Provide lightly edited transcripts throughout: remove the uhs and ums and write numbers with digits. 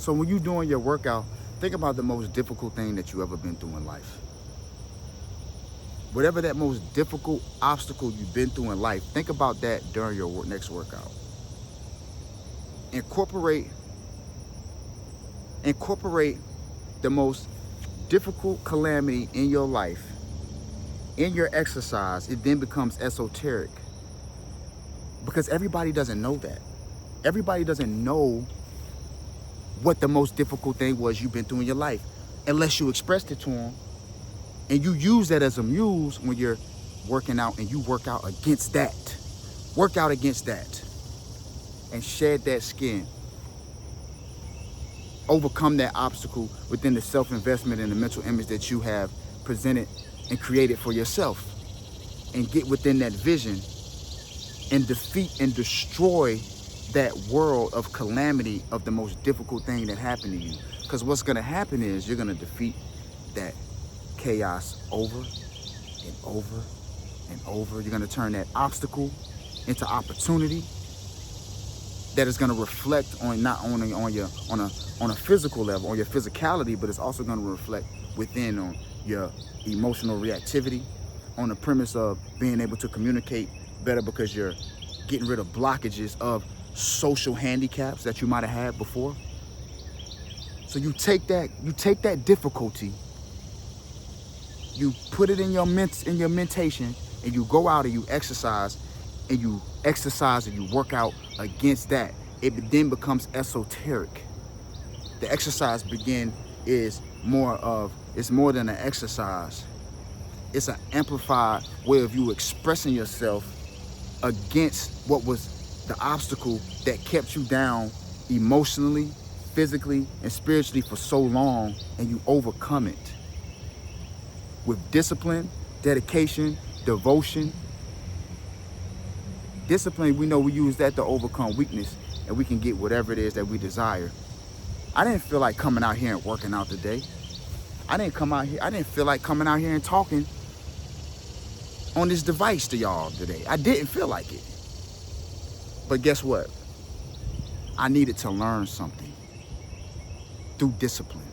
So when you're doing your workout, think about the most difficult thing that you ever been through in life. Whatever that most difficult obstacle you've been through in life, think about that during your next workout. Incorporate the most difficult calamity in your life, in your exercise. It then becomes esoteric. Because everybody doesn't know that. Everybody doesn't know what the most difficult thing was you've been through in your life, unless you expressed it to them. And you use that as a muse when you're working out, and you work out against that. Work out against that. And shed that skin. Overcome that obstacle within the self-investment and the mental image that you have presented and created for yourself. And get within that vision and defeat and destroy that world of calamity of the most difficult thing that happened to you. Because what's going to happen is you're going to defeat that chaos over and over and over. You're going to turn that obstacle into opportunity that is going to reflect on not only on your on a physical level, on your physicality, but it's also going to reflect within on your emotional reactivity, on the premise of being able to communicate better because you're getting rid of blockages of social handicaps that you might have had before. So you take that difficulty, you put it in your mentation, and you go out and you exercise and you work out against that. It then becomes esoteric. The exercise is more than an exercise. It's an amplified way of you expressing yourself against what was the obstacle that kept you down emotionally, physically, and spiritually for so long, and you overcome it with discipline, dedication, devotion. Discipline, we know we use that to overcome weakness, and we can get whatever it is that we desire. I didn't feel like coming out here and working out today. I didn't feel like coming out here and talking on this device to y'all today. I didn't feel like it. But guess what? I needed to learn something through discipline.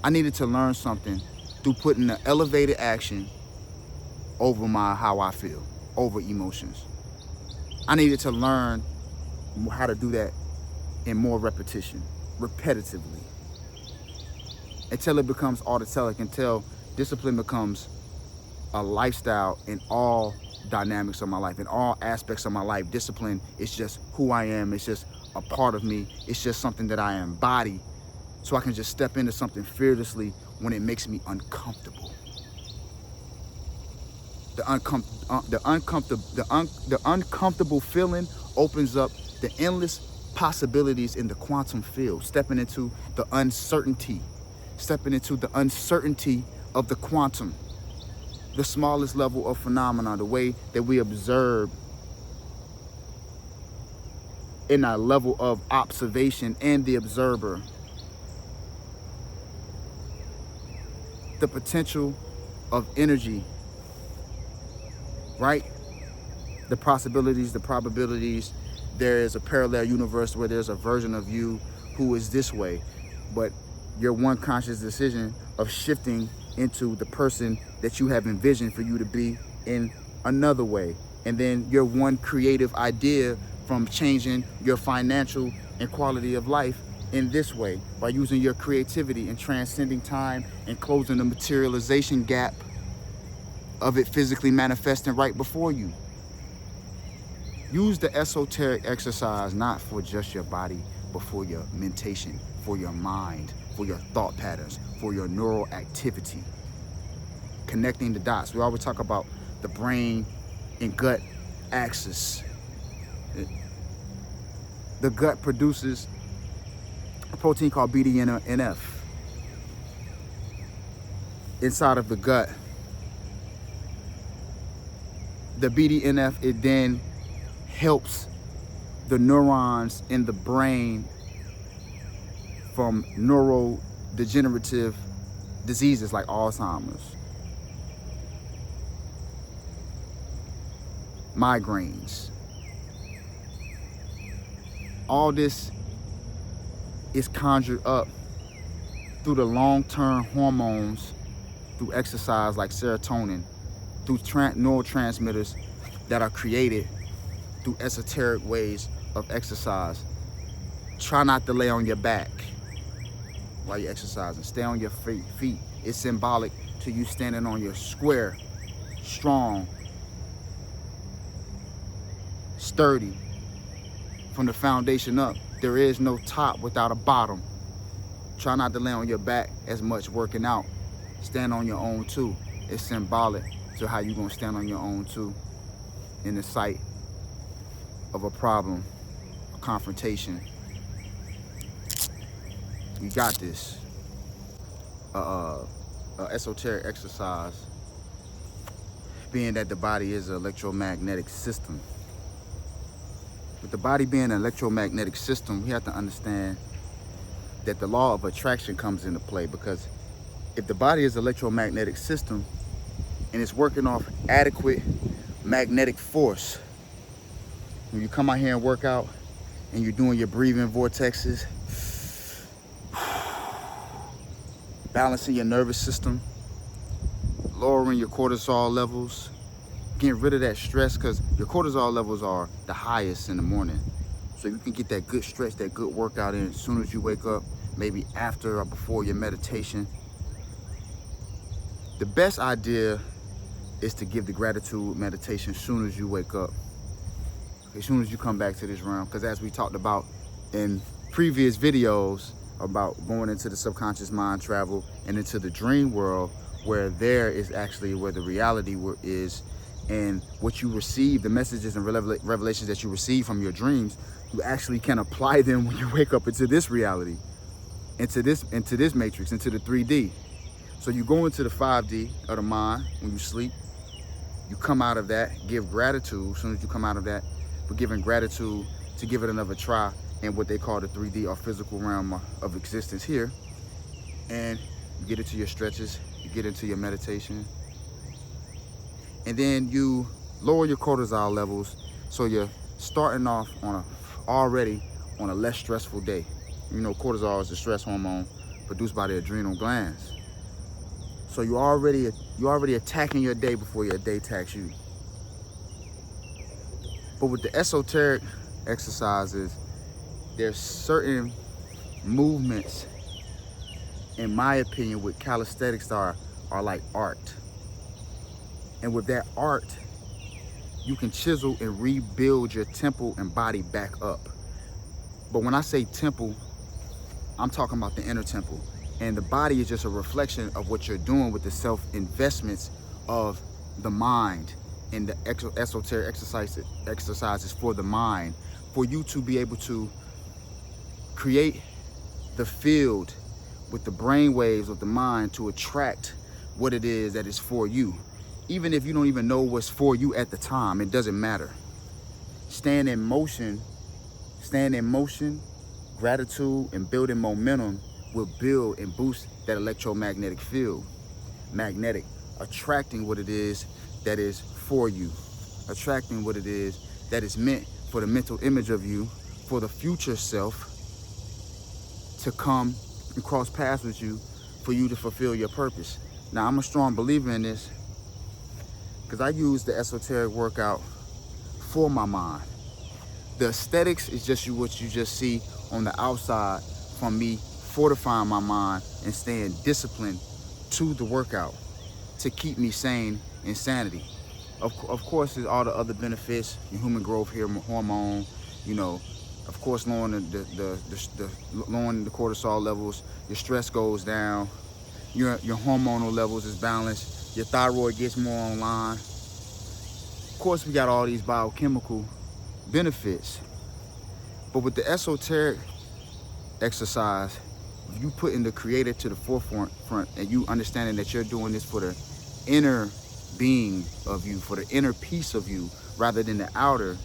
I needed to learn something through putting the elevated action over how I feel, over emotions. I needed to learn how to do that in more repetitively, until it becomes autotelic, until discipline becomes a lifestyle in all dynamics of my life, in all aspects of my life. Discipline is just who I am. It's just a part of me. It's just something that I embody, so I can just step into something fearlessly when it makes me uncomfortable. The uncomfortable feeling opens up the endless possibilities in the quantum field, stepping into the uncertainty of the quantum, the smallest level of phenomena, the way that we observe in a level of observation and the observer. The potential of energy, right? The possibilities, the probabilities. There is a parallel universe where there's a version of you who is this way, but your one conscious decision of shifting into the person that you have envisioned for you to be in another way. And then your one creative idea from changing your financial and quality of life in this way, by using your creativity and transcending time and closing the materialization gap of it physically manifesting right before you. Use the esoteric exercise not for just your body, but for your mentation, for your mind, for your thought patterns, for your neural activity. Connecting the dots. We always talk about the brain and gut axis. The gut produces a protein called BDNF. Inside of the gut, the BDNF, it then helps the neurons in the brain from neurodegenerative diseases like Alzheimer's, migraines. All this is conjured up through the long-term hormones, through exercise like serotonin, through neurotransmitters that are created through esoteric ways of exercise. Try not to lay on your back while you're exercising. Stay on your feet. It's symbolic to you standing on your square, strong, sturdy. From the foundation up, there is no top without a bottom. Try not to lay on your back as much working out. Stand on your own too. It's symbolic to how you're gonna stand on your own too in the sight of a problem, a confrontation. You got this. Esoteric exercise, being that the body is an electromagnetic system. With the body being an electromagnetic system, we have to understand that the law of attraction comes into play, because if the body is an electromagnetic system and it's working off adequate magnetic force, when you come out here and work out and you're doing your breathing vortexes, balancing your nervous system, lowering your cortisol levels, getting rid of that stress, because your cortisol levels are the highest in the morning. So you can get that good stretch, that good workout in as soon as you wake up, maybe after or before your meditation. The best idea is to give the gratitude meditation as soon as you wake up, as soon as you come back to this realm. Because as we talked about in previous videos about going into the subconscious mind travel and into the dream world, where there is actually where the reality is, and what you receive, the messages and revelations that you receive from your dreams, you actually can apply them when you wake up into this reality, into this matrix, into the 3D. So you go into the 5D of the mind when you sleep. You come out of that, give gratitude as soon as you come out of that, for giving gratitude to give it another try in what they call the 3D or physical realm of existence here. And you get into your stretches, you get into your meditation, and then you lower your cortisol levels, so you're starting off already on a less stressful day. You know, cortisol is the stress hormone produced by the adrenal glands. So you're already attacking your day before your day attacks you. But with the esoteric exercises, there's certain movements, in my opinion, with calisthenics are like art. And with that art, you can chisel and rebuild your temple and body back up. But when I say temple, I'm talking about the inner temple. And the body is just a reflection of what you're doing with the self-investments of the mind and the esoteric exercises for the mind, for you to be able to create the field with the brain waves of the mind to attract what it is that is for you. Even if you don't even know what's for you at the time, it doesn't matter. Stand in motion, gratitude and building momentum will build and boost that electromagnetic field. Magnetic, attracting what it is that is for you, attracting what it is that is meant for the mental image of you, for the future self to come and cross paths with you, for you to fulfill your purpose. Now, I'm a strong believer in this because I use the esoteric workout for my mind. The aesthetics is just what you just see on the outside from me fortifying my mind and staying disciplined to the workout to keep me sane and sanity. Of course, there's all the other benefits, your human growth hormone, you know, of course, lowering the cortisol levels, your stress goes down, your hormonal levels is balanced, your thyroid gets more online. Of course, we got all these biochemical benefits. But with the esoteric exercise, if you putting the creator to the forefront and you understanding that you're doing this for the inner being of you, for the inner piece of you, rather than the outer,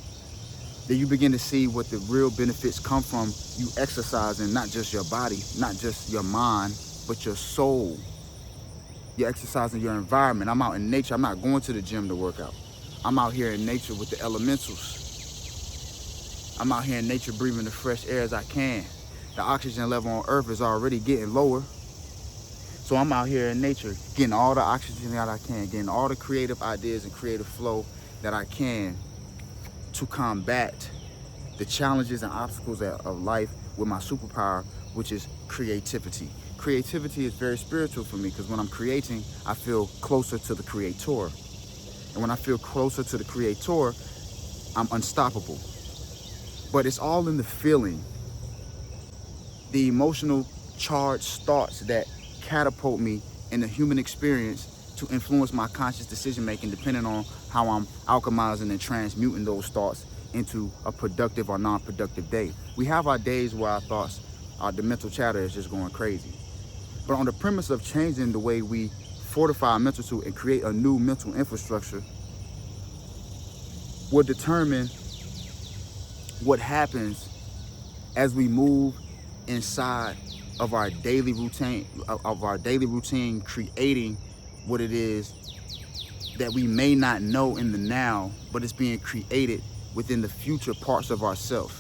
then you begin to see what the real benefits come from you exercising not just your body, not just your mind, but your soul. You're exercising your environment. I'm out in nature. I'm not going to the gym to work out. I'm out here in nature with the elementals. I'm out here in nature breathing the fresh air as I can. The oxygen level on Earth is already getting lower. So I'm out here in nature, getting all the oxygen that I can, getting all the creative ideas and creative flow that I can to combat the challenges and obstacles of life with my superpower, which is creativity. Creativity is very spiritual for me because when I'm creating, I feel closer to the creator. And when I feel closer to the creator, I'm unstoppable. But it's all in the feeling, the emotional charged thoughts that catapult me in the human experience to influence my conscious decision making, depending on how I'm alchemizing and transmuting those thoughts into a productive or non-productive day. We have our days where our thoughts, the mental chatter is just going crazy. But on the premise of changing the way we fortify our mental to and create a new mental infrastructure, will determine what happens as we move inside of our daily routine, creating what it is that we may not know in the now, but it's being created within the future parts of ourself.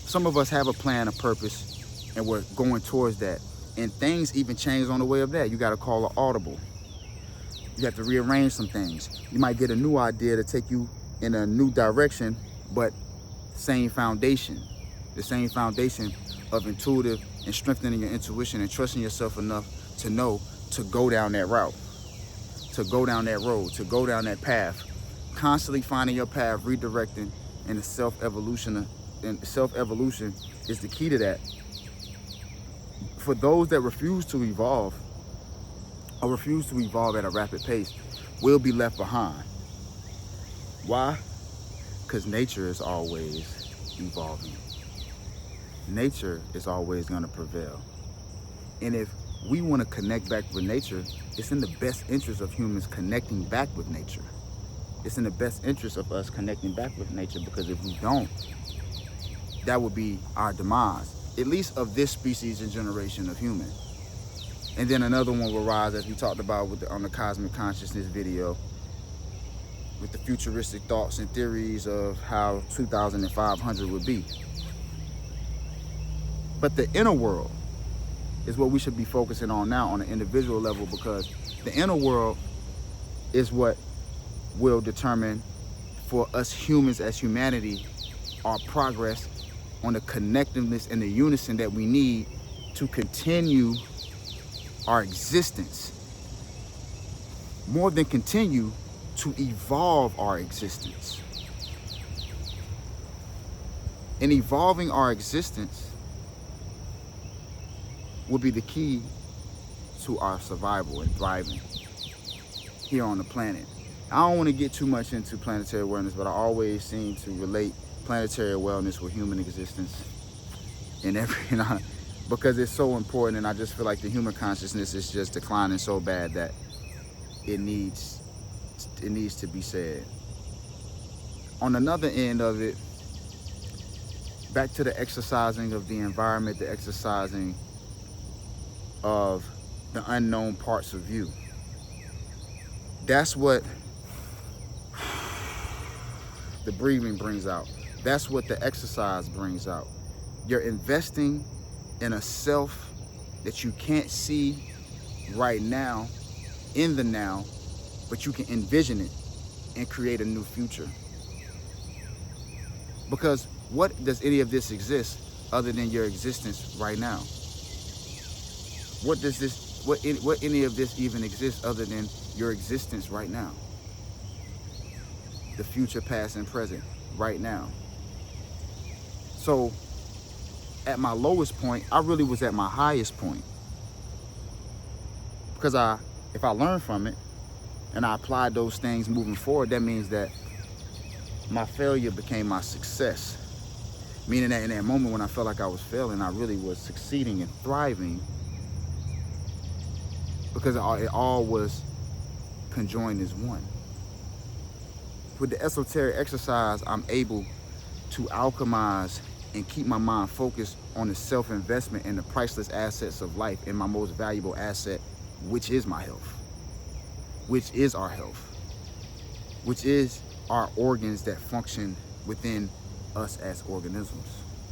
Some of us have a plan, a purpose, and we're going towards that. And things even change on the way of that. You got to call an audible. You have to rearrange some things. You might get a new idea to take you in a new direction, but same foundation. The same foundation of intuitive and strengthening your intuition and trusting yourself enough to know to go down that route, to go down that road, to go down that path. Constantly finding your path, redirecting, and the self-evolution. And self-evolution is the key to that. For those that refuse to evolve, or refuse to evolve at a rapid pace, will be left behind. Why? Because nature is always evolving. Nature is always going to prevail. And if we want to connect back with nature, it's in the best interest of humans connecting back with nature. It's in the best interest of us connecting back with nature, because if we don't, that would be our demise, at least of this species and generation of human. And then another one will rise, as we talked about on the Cosmic Consciousness video, with the futuristic thoughts and theories of how 2500 would be. But the inner world is what we should be focusing on now on an individual level, because the inner world is what will determine for us humans as humanity our progress on the connectiveness and the unison that we need to continue our existence. More than continue, to evolve our existence. And evolving our existence will be the key to our survival and thriving here on the planet. I don't want to get too much into planetary awareness, but I always seem to relate planetary wellness with human existence because it's so important, and I just feel like the human consciousness is just declining so bad that it needs to be said. On another end of it, back to the exercising of the environment, the exercising of the unknown parts of you. That's what the breathing brings out. That's what the exercise brings out. You're investing in a self that you can't see right now, in the now, but you can envision it and create a new future. Because what does any of this exist other than your existence right now? What any of this even exist other than your existence right now? The future, past, and present right now. So at my lowest point, I really was at my highest point. Because if I learn from it and I applied those things moving forward, that means that my failure became my success. Meaning that in that moment when I felt like I was failing, I really was succeeding and thriving, because it all was conjoined as one. With the esoteric exercise, I'm able to alchemize and keep my mind focused on the self-investment and the priceless assets of life, and my most valuable asset, which is my health, which is our health, which is our organs that function within us as organisms.